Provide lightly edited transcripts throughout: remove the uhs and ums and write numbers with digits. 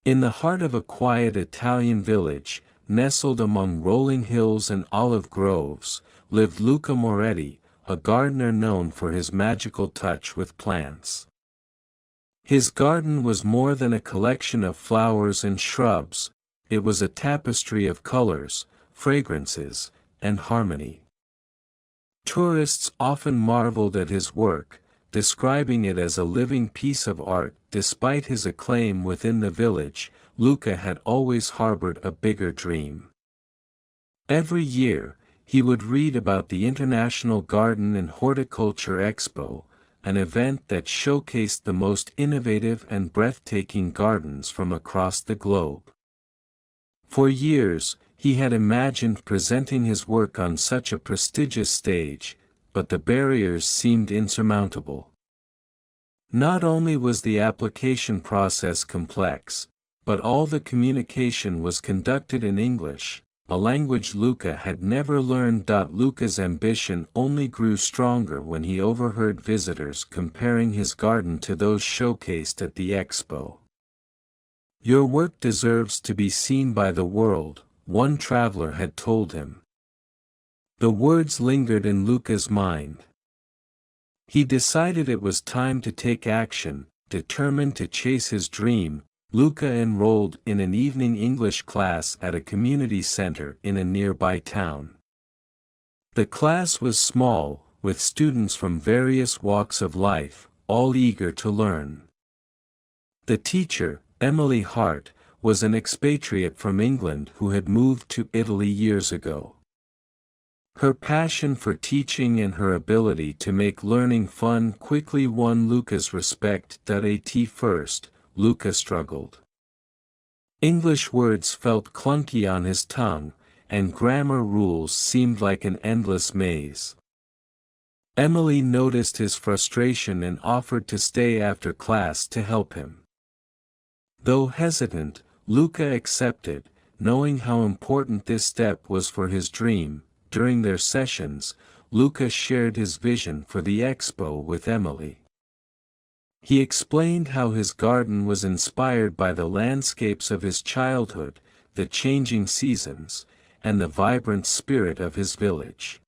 In the heart of a quiet Italian village, nestled among rolling hills and olive groves, lived Luca Moretti, a gardener known for his magical touch with plants. His garden was more than a collection of flowers and shrubs, it was a tapestry of colors, fragrances, and harmony. Tourists often marveled at his work, describing it as a living piece of art. Despite his acclaim within the village, Luca had always harbored a bigger dream. Every year, he would read about the International Garden and Horticulture Expo, an event that showcased the most innovative and breathtaking gardens from across the globe. For years, he had imagined presenting his work on such a prestigious stage, but the barriers seemed insurmountable. Not only was the application process complex, but all the communication was conducted in English, a language Luca had never learned. Luca's ambition only grew stronger when he overheard visitors comparing his garden to those showcased at the expo. "Your work deserves to be seen by the world," one traveler had told him. The words lingered in Luca's mind. He decided it was time to take action. Determined to chase his dream, Luca enrolled in an evening English class at a community center in a nearby town. The class was small, with students from various walks of life, all eager to learn. The teacher, Emily Hart, was an expatriate from England who had moved to Italy years ago. Her passion for teaching and her ability to make learning fun quickly won Luca's respect. At first, Luca struggled. English words felt clunky on his tongue, and grammar rules seemed like an endless maze. Emily noticed his frustration and offered to stay after class to help him. Though hesitant, Luca accepted, knowing how important this step was for his dream. During their sessions, Luca shared his vision for the expo with Emily. He explained how his garden was inspired by the landscapes of his childhood, the changing seasons, and the vibrant spirit of his village.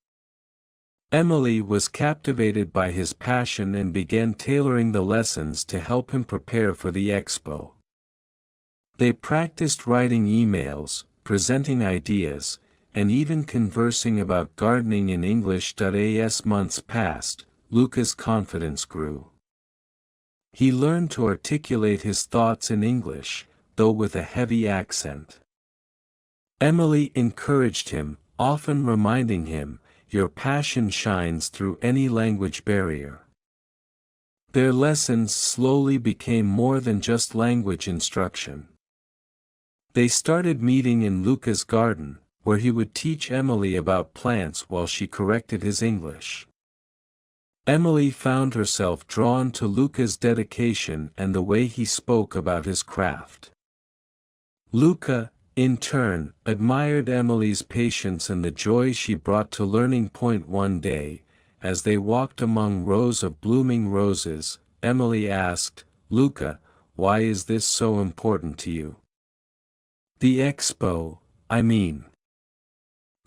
Emily was captivated by his passion and began tailoring the lessons to help him prepare for the expo. They practiced writing emails, presenting ideas, and even conversing about gardening in English. As months passed, Luca's confidence grew. He learned to articulate his thoughts in English, though with a heavy accent. Emily encouraged him, often reminding him, "Your passion shines through any language barrier." Their lessons slowly became more than just language instruction. They started meeting in Luca's garden, where he would teach Emily about plants while she corrected his English. Emily found herself drawn to Luca's dedication and the way he spoke about his craft. Luca, in turn, admired Emily's patience and the joy she brought to learning. One day, as they walked among rows of blooming roses, Emily asked, "Luca, why is this so important to you?" "The expo, I mean."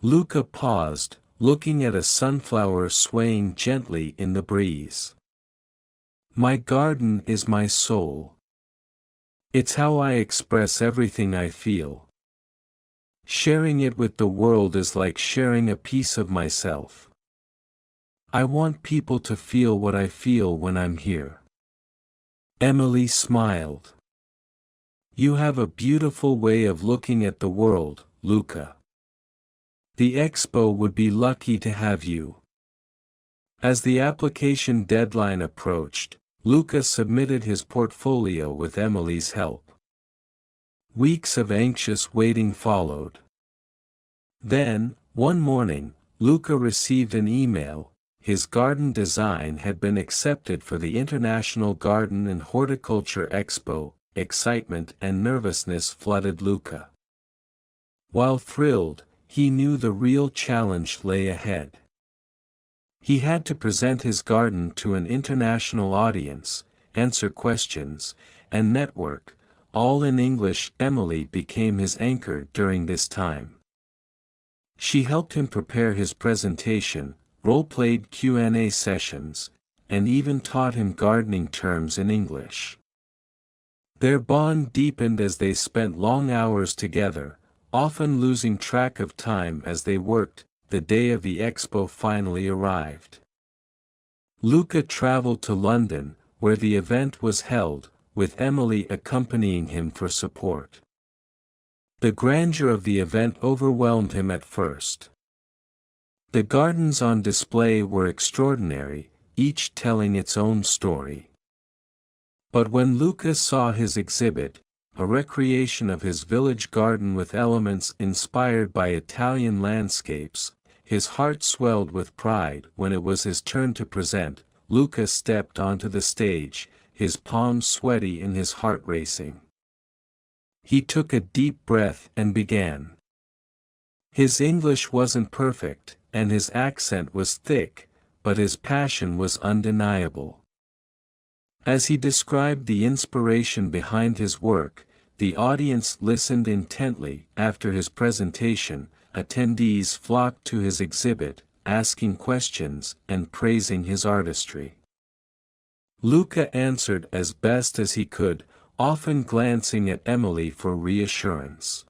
Luca paused, looking at a sunflower swaying gently in the breeze. "My garden is my soul. It's how I express everything I feel. Sharing it with the world is like sharing a piece of myself. I want people to feel what I feel when I'm here." Emily smiled. "You have a beautiful way of looking at the world, Luca. The expo would be lucky to have you." As the application deadline approached, Luca submitted his portfolio with Emily's help. Weeks of anxious waiting followed. Then, one morning, Luca received an email. His garden design had been accepted for the International Garden and Horticulture Expo. Excitement and nervousness flooded Luca. While thrilled, he knew the real challenge lay ahead. He had to present his garden to an international audience, answer questions, and network, all in English. Emily became his anchor during this time. She helped him prepare his presentation, role-played Q&A sessions, and even taught him gardening terms in English. Their bond deepened as they spent long hours together, often losing track of time as they worked. The day of the expo finally arrived. Luca traveled to London, where the event was held, with Emily accompanying him for support. The grandeur of the event overwhelmed him at first. The gardens on display were extraordinary, each telling its own story. But when Luca saw his exhibit, a recreation of his village garden with elements inspired by Italian landscapes, his heart swelled with pride. When it was his turn to present, Luca stepped onto the stage, his palms sweaty and his heart racing. He took a deep breath and began. His English wasn't perfect, and his accent was thick, but his passion was undeniable. As he described the inspiration behind his work, the audience listened intently. After his presentation, attendees flocked to his exhibit, asking questions and praising his artistry. Luca answered as best as he could, often glancing at Emily for reassurance.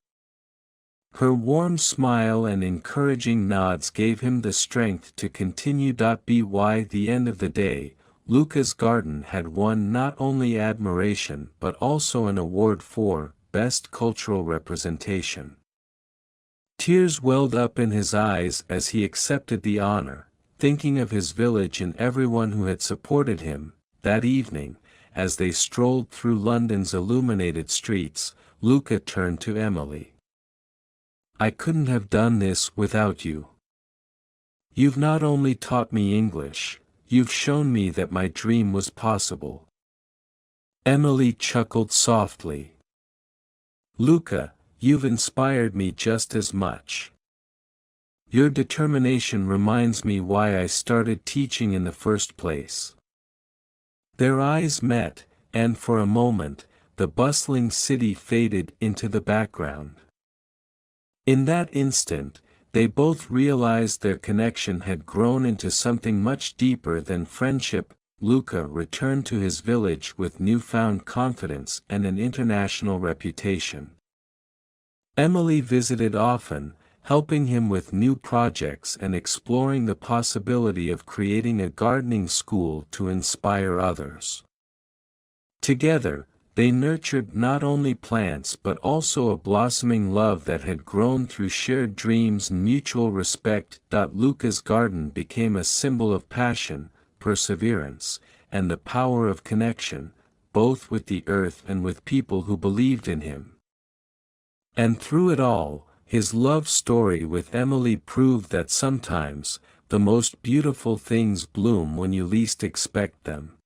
Her warm smile and encouraging nods gave him the strength to continue. By the end of the day, Luca's garden had won not only admiration but also an award for Best Cultural Representation. Tears welled up in his eyes as he accepted the honor, thinking of his village and everyone who had supported him. That evening, as they strolled through London's illuminated streets, Luca turned to Emily. "I couldn't have done this without you. You've not only taught me English, you've shown me that my dream was possible." Emily chuckled softly. "Luca, you've inspired me just as much. Your determination reminds me why I started teaching in the first place." Their eyes met, and for a moment, the bustling city faded into the background. In that instant, they both realized their connection had grown into something much deeper than friendship. Luca returned to his village with newfound confidence and an international reputation. Emily visited often, helping him with new projects and exploring the possibility of creating a gardening school to inspire others. Together, they nurtured not only plants but also a blossoming love that had grown through shared dreams and mutual respect. Luca's garden became a symbol of passion, perseverance, and the power of connection, both with the earth and with people who believed in him. And through it all, his love story with Emily proved that sometimes, the most beautiful things bloom when you least expect them.